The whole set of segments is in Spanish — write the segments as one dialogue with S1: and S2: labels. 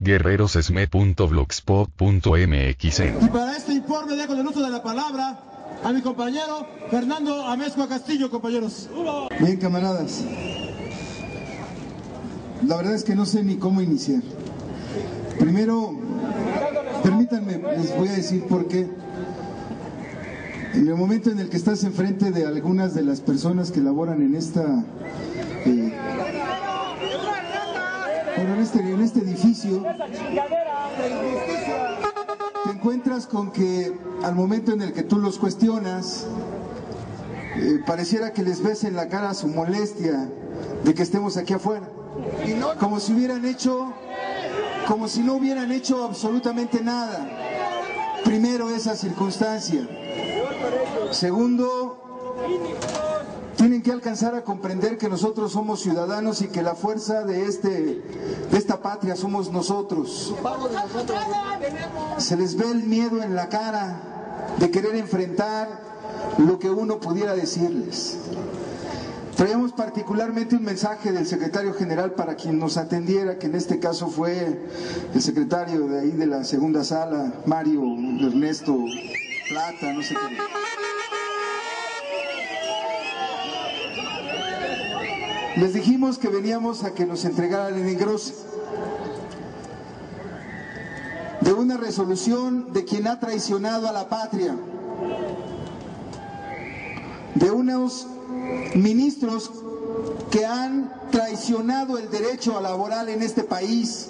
S1: guerrerosesme.blogspot.mx.
S2: Y para este informe dejo el uso de la palabra a mi compañero Fernando Amezcua Castillo, compañeros.
S3: Bien, camaradas. La verdad es que no sé ni cómo iniciar. Primero, permítanme, les voy a decir por qué. En el momento en el que estás enfrente de algunas de las personas que laboran en en este edificio, te encuentras con que al momento en el que tú los cuestionas, pareciera que les ves en la cara su molestia de que estemos aquí afuera, como si no hubieran hecho absolutamente nada. Primero, esa circunstancia. Segundo, tienen que alcanzar a comprender que nosotros somos ciudadanos y que la fuerza de esta patria somos nosotros. Se les ve el miedo en la cara de querer enfrentar lo que uno pudiera decirles. Traíamos particularmente un mensaje del secretario general para quien nos atendiera, que en este caso fue el secretario de ahí de la segunda sala, Mario Ernesto Plata, no sé qué. Les dijimos que veníamos a que nos entregaran el engrose de una resolución de quien ha traicionado a la patria, de unos ministros que han traicionado el derecho laboral en este país,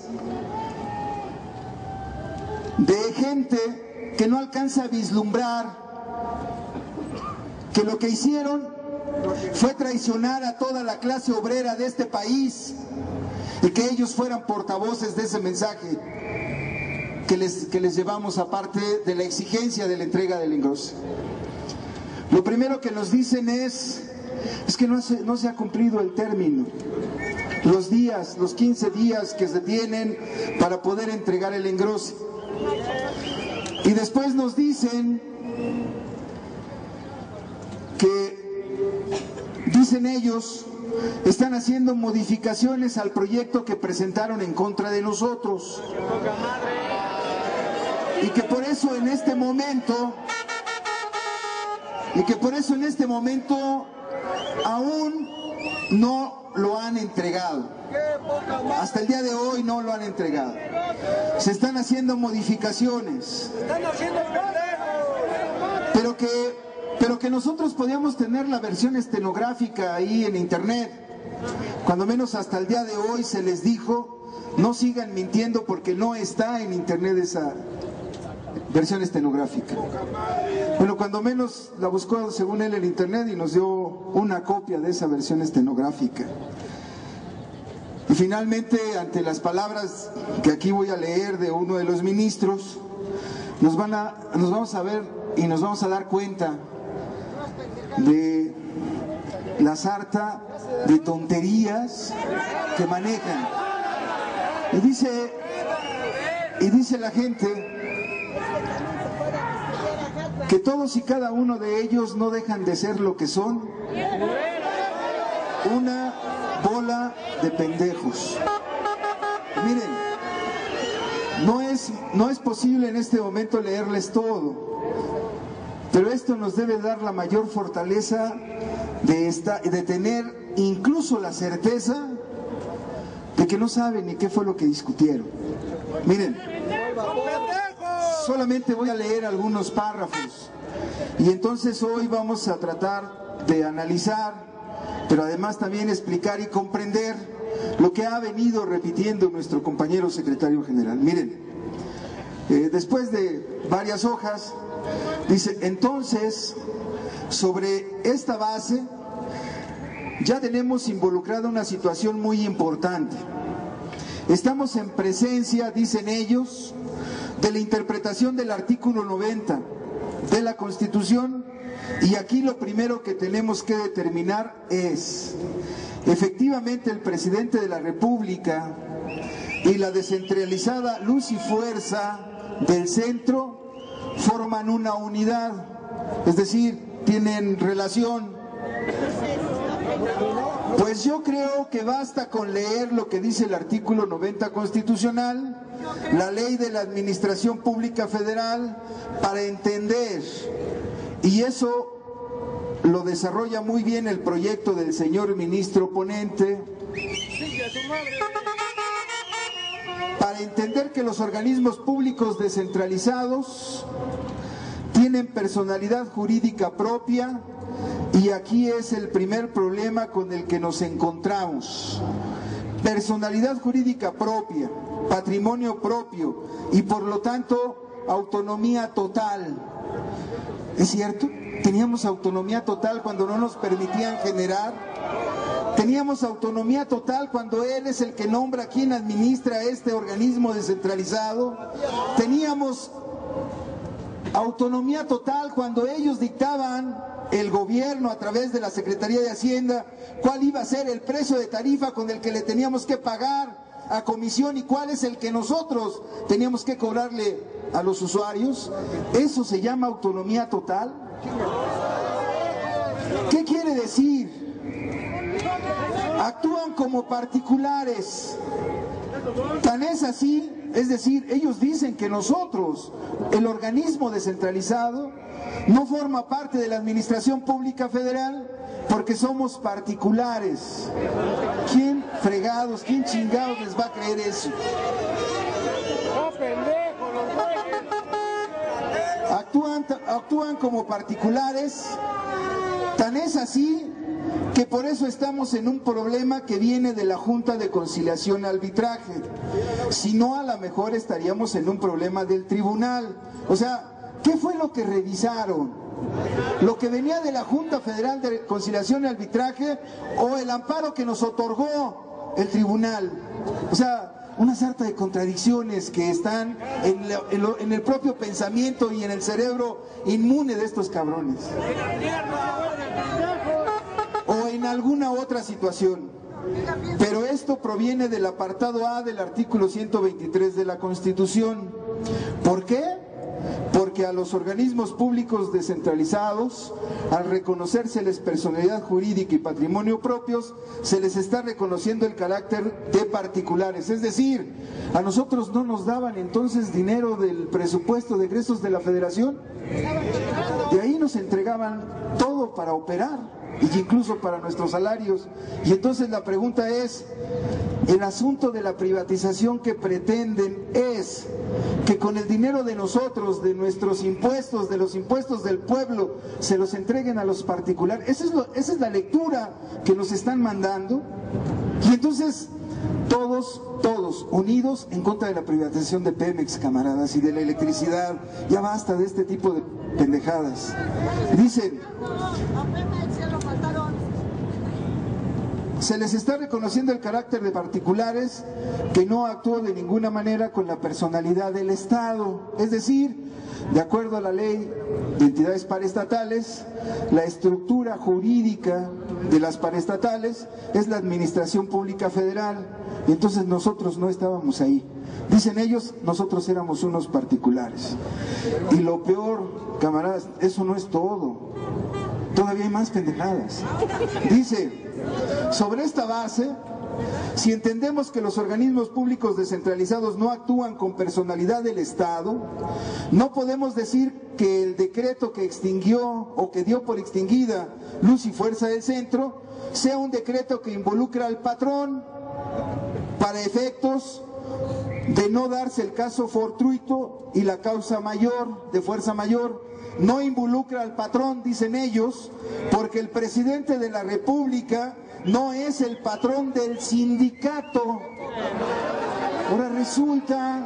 S3: de gente que no alcanza a vislumbrar que lo que hicieron fue traicionar a toda la clase obrera de este país y que ellos fueran portavoces de ese mensaje que les llevamos, aparte de la exigencia de la entrega del engrose. Lo primero que nos dicen es que no se ha cumplido el término, los 15 días que se tienen para poder entregar el engrose. Y después nos dicen que, dicen ellos, están haciendo modificaciones al proyecto que presentaron en contra de nosotros. Y que por eso en este momento aún no lo han entregado. Hasta el día de hoy no lo han entregado. Se están haciendo modificaciones. Pero que nosotros podíamos tener la versión estenográfica ahí en internet. Cuando menos hasta el día de hoy se les dijo, no sigan mintiendo porque no está en internet esa versión estenográfica. Bueno, cuando menos la buscó según él en internet y nos dio una copia de esa versión estenográfica. Y finalmente, ante las palabras que aquí voy a leer de uno de los ministros, nos vamos a ver y nos vamos a dar cuenta de la sarta de tonterías que manejan. Y dice la gente que todos y cada uno de ellos no dejan de ser lo que son: una bola de pendejos. Miren, no es posible en este momento leerles todo, pero esto nos debe dar la mayor fortaleza de tener incluso la certeza de que no saben ni qué fue lo que discutieron. Miren, solamente voy a leer algunos párrafos y entonces hoy vamos a tratar de analizar, pero además también explicar y comprender lo que ha venido repitiendo nuestro compañero secretario general. Miren, después de varias hojas, dice: entonces, sobre esta base, ya tenemos involucrada una situación muy importante. Estamos en presencia, dicen ellos, de la interpretación del artículo 90 de la Constitución, y aquí lo primero que tenemos que determinar es: efectivamente el presidente de la República y la descentralizada Luz y Fuerza del centro forman una unidad, es decir, tienen relación. Pues yo creo que basta con leer lo que dice el artículo 90 constitucional la ley de la Administración Pública Federal para entender, y eso lo desarrolla muy bien el proyecto del señor ministro ponente, para entender que los organismos públicos descentralizados tienen personalidad jurídica propia, y aquí es el primer problema con el que nos encontramos. Personalidad jurídica propia, patrimonio propio y por lo tanto autonomía total. ¿Es cierto? Teníamos autonomía total cuando no nos permitían generar. Teníamos autonomía total cuando él es el que nombra quién administra este organismo descentralizado. Teníamos autonomía total cuando ellos dictaban, el gobierno a través de la Secretaría de Hacienda, cuál iba a ser el precio de tarifa con el que le teníamos que pagar a comisión y cuál es el que nosotros teníamos que cobrarle a los usuarios. ¿Eso se llama autonomía total? ¿Qué quiere decir? Actúan como particulares. Tan es así, es decir, ellos dicen que nosotros, el organismo descentralizado, no forma parte de la Administración Pública Federal porque somos particulares. ¿Quién fregados, quién chingados les va a creer eso? Actúan como particulares. Tan es así que por eso estamos en un problema que viene de la Junta de Conciliación y Arbitraje. Si no, a lo mejor estaríamos en un problema del tribunal. O sea, ¿qué fue lo que revisaron? ¿Lo que venía de la Junta Federal de Conciliación y Arbitraje o el amparo que nos otorgó el tribunal? O sea, una sarta de contradicciones que están en el propio pensamiento y en el cerebro inmune de estos cabrones. O en alguna otra situación. Pero esto proviene del apartado A del artículo 123 de la Constitución. ¿Por qué? Porque a los organismos públicos descentralizados, al reconocérseles personalidad jurídica y patrimonio propios, se les está reconociendo el carácter de particulares. Es decir, a nosotros no nos daban entonces dinero del presupuesto de egresos de la Federación. De ahí nos entregaban todo para operar, y incluso para nuestros salarios. Y entonces la pregunta es, el asunto de la privatización que pretenden es que con el dinero de nosotros, de nuestros impuestos, de los impuestos del pueblo, se los entreguen a los particulares. Esa es la lectura que nos están mandando. Y entonces todos unidos en contra de la privatización de Pemex, camaradas, y de la electricidad. Ya basta de este tipo de pendejadas. Dicen, se les está reconociendo el carácter de particulares que no actuó de ninguna manera con la personalidad del Estado. Es decir, de acuerdo a la ley de entidades paraestatales, la estructura jurídica de las paraestatales es la Administración Pública Federal. Y entonces nosotros no estábamos ahí. Dicen ellos, nosotros éramos unos particulares. Y lo peor, camaradas, eso no es todo. Todavía hay más pendejadas. Dice, sobre esta base, si entendemos que los organismos públicos descentralizados no actúan con personalidad del Estado, no podemos decir que el decreto que extinguió o que dio por extinguida Luz y Fuerza del Centro sea un decreto que involucra al patrón para efectos de no darse el caso fortuito y la causa mayor, de fuerza mayor. No involucra al patrón, dicen ellos, porque el presidente de la República no es el patrón del sindicato. Ahora resulta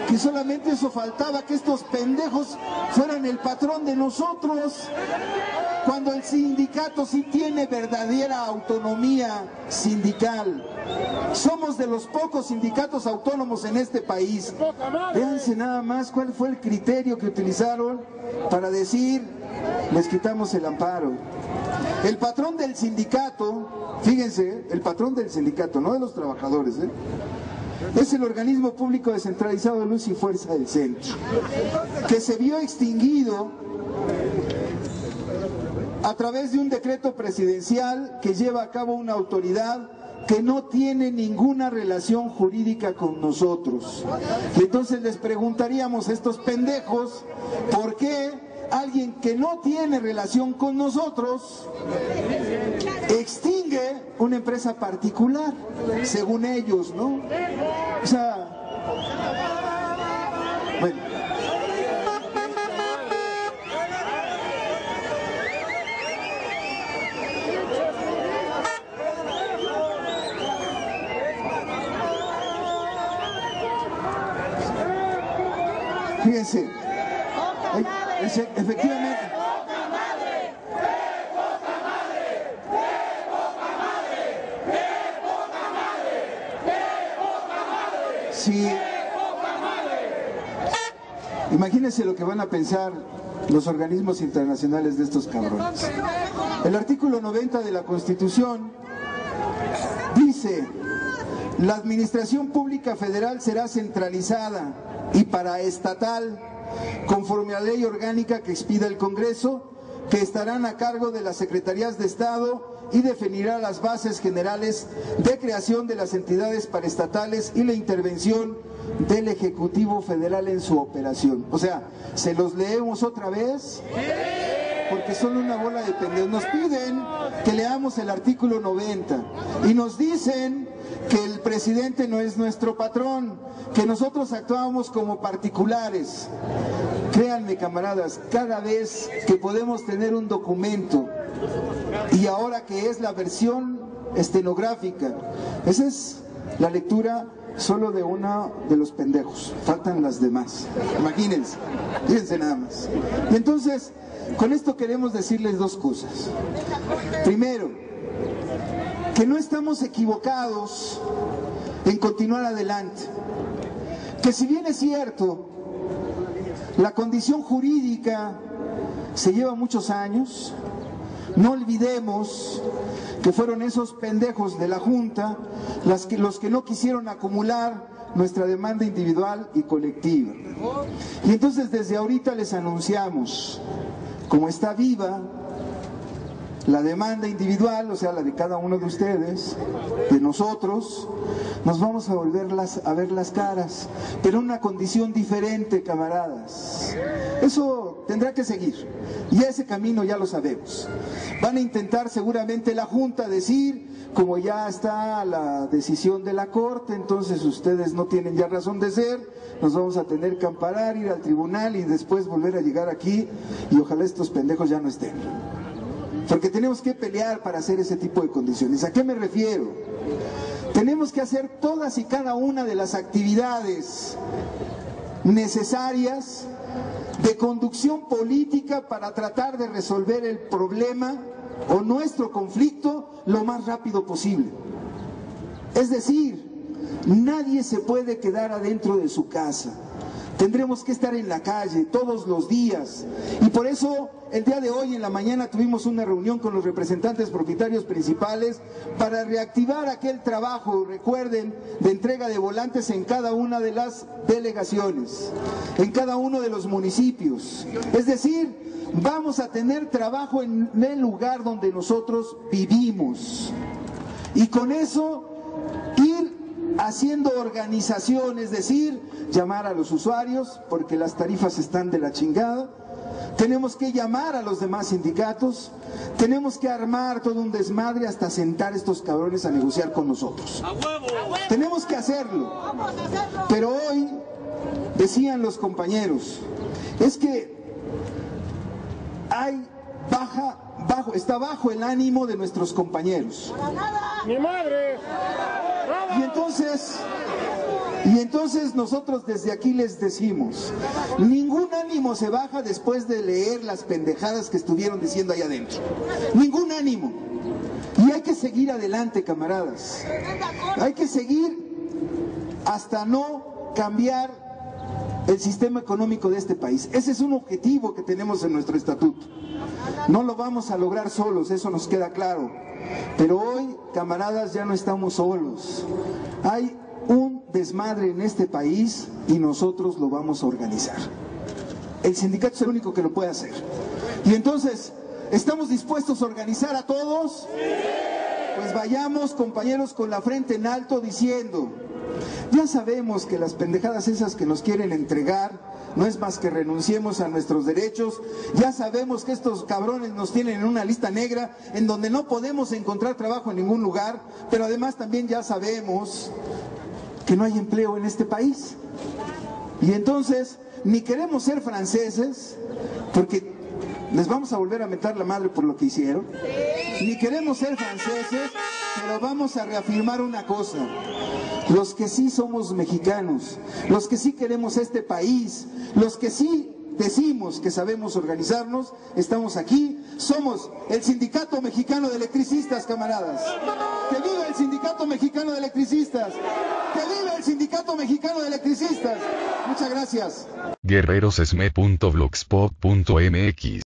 S3: que solamente eso faltaba, que estos pendejos fueran el patrón de nosotros, cuando el sindicato sí tiene verdadera autonomía sindical. Somos de los pocos sindicatos autónomos en este país. Véanse nada más cuál fue el criterio que utilizaron para decir, les quitamos el amparo. El patrón del sindicato, fíjense, el patrón del sindicato, no de los trabajadores, es el organismo público descentralizado de Luz y Fuerza del Centro, que se vio extinguido a través de un decreto presidencial que lleva a cabo una autoridad que no tiene ninguna relación jurídica con nosotros. Y entonces les preguntaríamos a estos pendejos, ¿por qué alguien que no tiene relación con nosotros extingue una empresa particular, según ellos, ¿no? O sea, bueno. Fíjense, efectivamente. Sí. Imagínense lo que van a pensar los organismos internacionales de estos cabrones. El artículo 90 de la Constitución dice: la administración pública federal será centralizada y paraestatal, conforme a la ley orgánica que expida el Congreso, que estarán a cargo de las Secretarías de Estado y definirá las bases generales de creación de las entidades paraestatales y la intervención del Ejecutivo Federal en su operación. O sea, ¿se los leemos otra vez? Porque son una bola de pendejos. Nos piden que leamos el artículo 90 y nos dicen que el presidente no es nuestro patrón, que nosotros actuamos como particulares. Créanme, camaradas, cada vez que podemos tener un documento, y ahora que es la versión estenográfica, esa es la lectura solo de uno de los pendejos, faltan las demás. Imagínense, fíjense nada más. Y entonces, con esto queremos decirles dos cosas. Primero, que no estamos equivocados en continuar adelante. Que si bien es cierto, la condición jurídica se lleva muchos años, no olvidemos que fueron esos pendejos de la Junta los que no quisieron acumular nuestra demanda individual y colectiva. Y entonces desde ahorita les anunciamos, como está viva la demanda individual, o sea, la de cada uno de ustedes, de nosotros, nos vamos a volver a ver las caras, pero en una condición diferente, camaradas. Eso tendrá que seguir, y ese camino ya lo sabemos. Van a intentar seguramente la Junta decir, como ya está la decisión de la Corte, entonces ustedes no tienen ya razón de ser, nos vamos a tener que amparar, ir al tribunal y después volver a llegar aquí, y ojalá estos pendejos ya no estén. Porque tenemos que pelear para hacer ese tipo de condiciones. ¿A qué me refiero? Tenemos que hacer todas y cada una de las actividades necesarias de conducción política para tratar de resolver el problema o nuestro conflicto lo más rápido posible. Es decir, nadie se puede quedar adentro de su casa. Tendremos que estar en la calle todos los días, y por eso el día de hoy en la mañana tuvimos una reunión con los representantes propietarios principales para reactivar aquel trabajo, recuerden, de entrega de volantes en cada una de las delegaciones, en cada uno de los municipios. Es decir, vamos a tener trabajo en el lugar donde nosotros vivimos, y con eso ir haciendo organización, es decir, llamar a los usuarios, porque las tarifas están de la chingada. Tenemos que llamar a los demás sindicatos, tenemos que armar todo un desmadre hasta sentar a estos cabrones a negociar con nosotros. ¡A huevo! Tenemos que hacerlo. Pero hoy, decían los compañeros, es que está bajo el ánimo de nuestros compañeros.
S4: ¡Mi madre!
S3: Y entonces nosotros desde aquí les decimos, ningún ánimo se baja después de leer las pendejadas que estuvieron diciendo ahí adentro. Ningún ánimo. Y hay que seguir adelante, camaradas. Hay que seguir hasta no cambiar el sistema económico de este país. Ese es un objetivo que tenemos en nuestro estatuto. No lo vamos a lograr solos, eso nos queda claro. Pero hoy, camaradas, ya no estamos solos. Hay un desmadre en este país y nosotros lo vamos a organizar. El sindicato es el único que lo puede hacer. Y entonces, ¿estamos dispuestos a organizar a todos? ¡Sí! pues vayamos, compañeros, con la frente en alto diciendo, ya sabemos que las pendejadas esas que nos quieren entregar no es más que renunciemos a nuestros derechos, ya sabemos que estos cabrones nos tienen en una lista negra en donde no podemos encontrar trabajo en ningún lugar, pero además también ya sabemos que no hay empleo en este país. Y entonces, ni queremos ser franceses, porque les vamos a volver a mentar la madre por lo que hicieron, ni queremos ser franceses, pero vamos a reafirmar una cosa. Los que sí somos mexicanos, los que sí queremos este país, los que sí decimos que sabemos organizarnos, estamos aquí, somos el Sindicato Mexicano de Electricistas, camaradas. ¡Que viva el Sindicato Mexicano de Electricistas! ¡Que viva el Sindicato Mexicano de Electricistas! Muchas gracias.
S1: guerrerosesme.blogspot.mx